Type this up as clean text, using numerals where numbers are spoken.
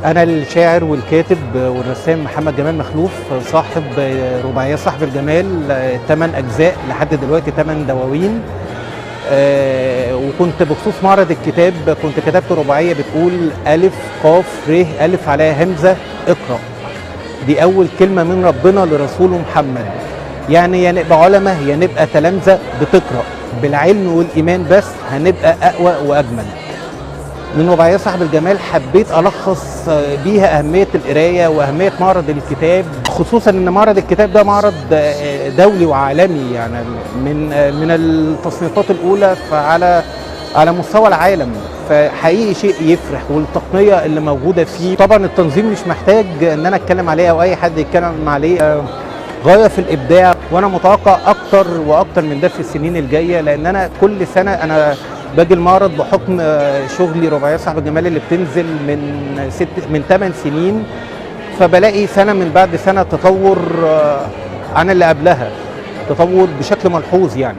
أنا الشاعر والكاتب والرسام محمد جمال مخلوف، صاحب رباعية صاحب الجمال، 8 أجزاء لحد دلوقتي، 8 دواوين. وكنت بخصوص معرض الكتاب كنت كتبت رباعية بتقول: ألف قاف ر ألف عليها همزة اقرأ. دي أول كلمة من ربنا لرسوله محمد، يعني يا نبقى علماء يا نبقى تلامذة بتقرأ، بالعلم والإيمان بس هنبقى أقوى وأجمل. من رباعية صاحب الجمال حبيت ألخص بيها أهمية القراية وأهمية معرض الكتاب، خصوصا إن معرض الكتاب ده معرض دولي وعالمي، يعني من التصنيفات الأولى على مستوى العالم، فحقيقي شيء يفرح. والتقنية اللي موجودة فيه طبعا التنظيم مش محتاج إن أنا أتكلم عليه أو أي حد يتكلم عليه، غاية في الإبداع. وأنا متوقع أكتر وأكتر من ده في السنين الجاية، لأن أنا كل سنة أنا باجي المعرض بحكم شغلي رباعية صاحب الجمال اللي بتنزل من 8 سنين، فبلاقي سنة من بعد سنة تطور عن اللي قبلها، تطور بشكل ملحوظ يعني.